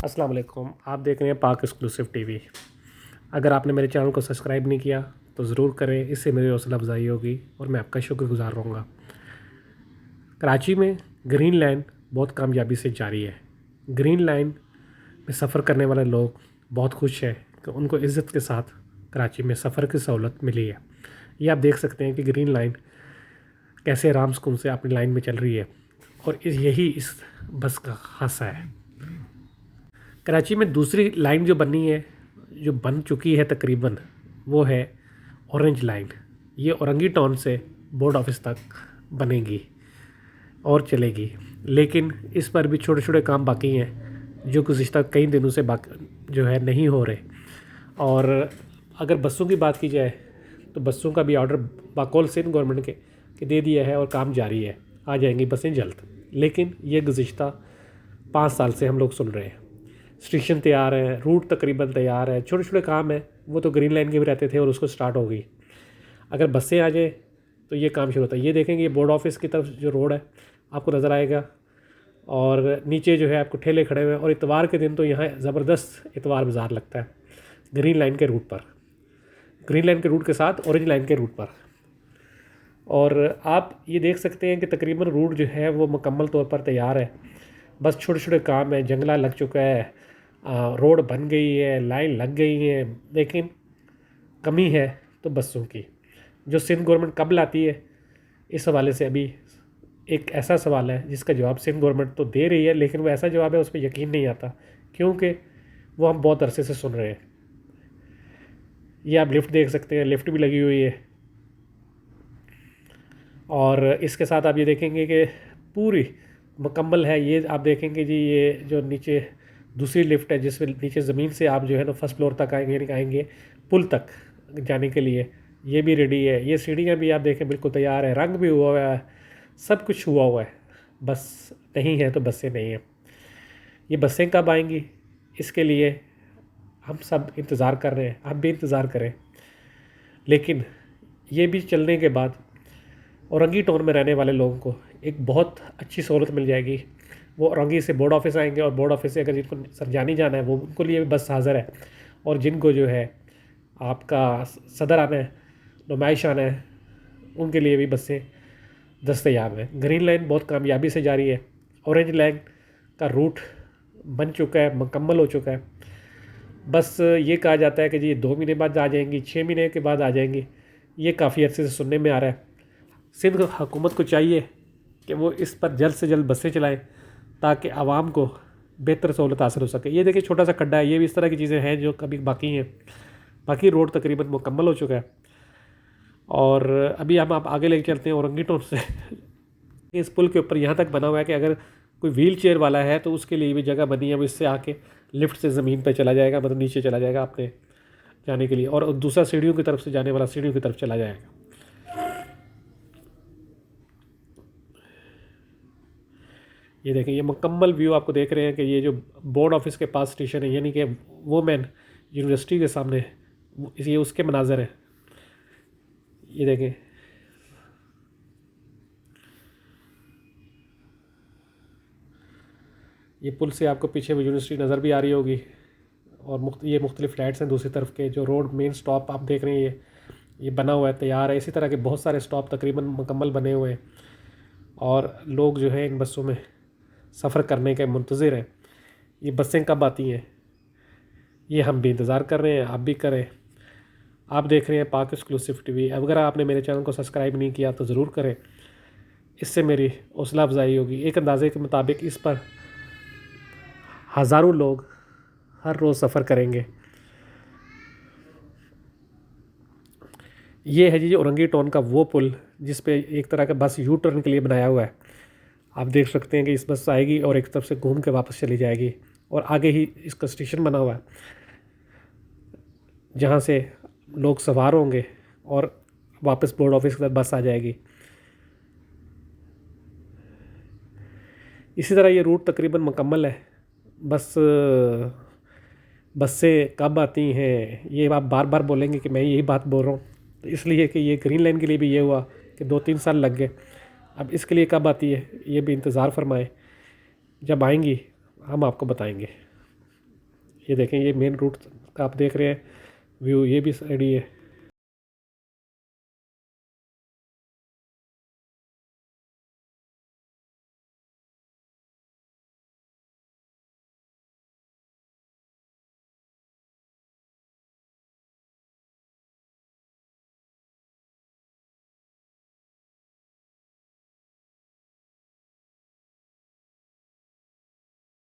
अस्सलाम वालेकुम। आप देख रहे हैं पाक एक्सक्लूसिव टीवी। अगर आपने मेरे चैनल को सब्सक्राइब नहीं किया तो ज़रूर करें, इससे मेरी हौसला अफजाई होगी और मैं आपका शुक्रगुजार रहूँगा। कराची में ग्रीन लाइन बहुत कामयाबी से जारी है। ग्रीन लाइन में सफ़र करने वाले लोग बहुत खुश हैं कि उनको इज़्ज़त के साथ कराची में सफ़र की सहूलत मिली है। ये आप देख सकते हैं कि ग्रीन लाइन कैसे आराम सुकून से अपनी लाइन में चल रही है और यही इस बस का खासा है। कराची में दूसरी लाइन जो बनी है, जो बन चुकी है तकरीबन, वो है ऑरेंज लाइन। ये औरंगी टाउन से बोर्ड ऑफिस तक बनेगी और चलेगी, लेकिन इस पर भी छोटे छोटे काम बाकी हैं जो गुज़िश्ता कई दिनों से जो है नहीं हो रहे। और अगर बसों की बात की जाए तो बसों का भी ऑर्डर बाकौल सिंध गवर्नमेंट के दे दिया है और काम जारी है, आ जाएंगी बसें जल्द। लेकिन ये गुज़िश्ता 5 साल से हम लोग सुन रहे हैं। स्टेशन तैयार है, रूट तकरीबन तैयार है, छोटे छोटे काम है, वो तो ग्रीन लाइन के भी रहते थे और उसको स्टार्ट हो गई। अगर बसें आ जाए तो ये काम शुरू होता है। ये देखेंगे, ये बोर्ड ऑफिस की तरफ जो रोड है आपको नज़र आएगा और नीचे जो है आपको ठेले खड़े हुए हैं। और इतवार के दिन तो यहाँ ज़बरदस्त इतवार बाज़ार लगता है ग्रीन लाइन के रूट पर, ग्रीन लाइन के रूट के साथ ऑरेंज लाइन के रूट पर। और आप ये देख सकते हैं कि तकरीबन रूट जो है वो मुकम्मल तौर पर तैयार है, बस छोटे छोटे काम है। जंगला लग चुका है, रोड बन गई है, लाइन लग गई है, लेकिन कमी है तो बसों की, जो सिंध गवर्नमेंट कब लाती है, इस हवाले से अभी एक ऐसा सवाल है जिसका जवाब सिंध गवर्नमेंट तो दे रही है, लेकिन वो ऐसा जवाब है उस पर यकीन नहीं आता, क्योंकि वो हम बहुत अरसे से सुन रहे हैं। ये आप लिफ्ट देख सकते हैं, लिफ्ट भी लगी हुई है। और इसके साथ आप ये देखेंगे कि पूरी मुकम्मल है। ये आप देखेंगे जी, ये जो नीचे दूसरी लिफ्ट है जिसमें नीचे ज़मीन से आप जो है ना फर्स्ट फ्लोर तक आएंगे पुल तक जाने के लिए, ये भी रेडी है। ये सीढ़ियाँ भी आप देखें बिल्कुल तैयार है, रंग भी हुआ हुआ है, सब कुछ हुआ हुआ है। बस नहीं है तो बसें नहीं हैं। ये बसें कब आएंगी, इसके लिए हम सब इंतज़ार कर रहे हैं, आप भी इंतज़ार करें। लेकिन ये भी चलने के बाद औरंगी टाउन में रहने वाले लोगों को एक बहुत अच्छी सहूलत मिल जाएगी। वो औरंगी से बोर्ड ऑफिस आएंगे और बोर्ड ऑफिस से अगर जिनको सरजानी जाना है वो उनको लिए बस हाज़िर है, और जिनको जो है आपका सदर आना है, नुमाइश आना है, उनके लिए भी बसें दस्तयाब हैं। ग्रीन लाइन बहुत कामयाबी से जारी है। ऑरेंज लाइन का रूट बन चुका है, मुकम्मल हो चुका है। बस ये कहा जाता है कि जी 2 महीने बाद आ जाएंगी, 6 महीने के बाद आ जाएंगी। ये काफ़ी अर्से से सुनने में आ रहा है। सिंध हुकूमत को चाहिए कि वो इस पर जल्द से जल्द बसें चलाएं ताकि आवाम को बेहतर सहूलत हासिल हो सके। ये देखिए छोटा सा खड्डा है, ये भी इस तरह की चीज़ें हैं जो कभी बाकी हैं। बाकी रोड तकरीबन मुकम्मल हो चुका है। और अभी हम आप आगे लेके चलते हैं औरंगी टाउन से इस पुल के ऊपर यहाँ तक बना हुआ है कि अगर कोई व्हील चेयर वाला है तो उसके लिए भी जगह बनी है। वो इससे आके लिफ्ट से ज़मीन पर चला जाएगा, मतलब नीचे चला जाएगा अपने जाने के लिए, और दूसरा सीढ़ियों की तरफ से जाने वाला सीढ़ियों की तरफ चला जाएगा। ये देखें, ये मुकम्मल व्यू आपको देख रहे हैं कि ये जो बोर्ड ऑफिस के पास स्टेशन है, यानी कि वुमेन यूनिवर्सिटी के सामने, ये उसके मनाजर हैं। ये देखें, ये पुल से आपको पीछे वो यूनिवर्सिटी नज़र भी आ रही होगी, और ये मुख्तलिफ फ्लैट्स हैं दूसरी तरफ के। जो रोड मेन स्टॉप आप देख रहे हैं ये बना हुआ है, तैयार है। इसी तरह के बहुत सारे स्टॉप तकरीबन मुकम्मल बने हुए हैं और लोग जो हैं इन बसों में सफ़र करने के मुंतज़िर हैं। ये बसें कब आती हैं ये हम भी इंतज़ार कर रहे हैं, आप भी करें। आप देख रहे हैं पाक एक्सक्लूसिव टीवी। अगर आपने मेरे चैनल को सब्सक्राइब नहीं किया तो ज़रूर करें, इससे मेरी हौसला अफजाई होगी। एक अंदाजे के मुताबिक इस पर हज़ारों लोग हर रोज़ सफ़र करेंगे। ये है जी औरंगी टाउन का वो पुल जिस पे एक तरह का बस यू टर्न के लिए बनाया हुआ है। आप देख सकते हैं कि इस बस आएगी और एक तरफ से घूम के वापस चली जाएगी, और आगे ही इसका स्टेशन बना हुआ है जहाँ से लोग सवार होंगे और वापस बोर्ड ऑफिस की तरफ बस आ जाएगी। इसी तरह ये रूट तकरीबन मुकम्मल है। बस बसें कब आती हैं ये आप बार बार बोलेंगे कि मैं यही बात बोल रहा हूँ, तो इसलिए कि ये ग्रीन लाइन के लिए भी ये हुआ कि 2-3 साल लग गए। अब इसके लिए कब आती है ये भी इंतज़ार फरमाएं, जब आएंगी हम आपको बताएंगे। ये देखें, ये मेन रूट का आप देख रहे हैं व्यू, ये भी साइड ही है।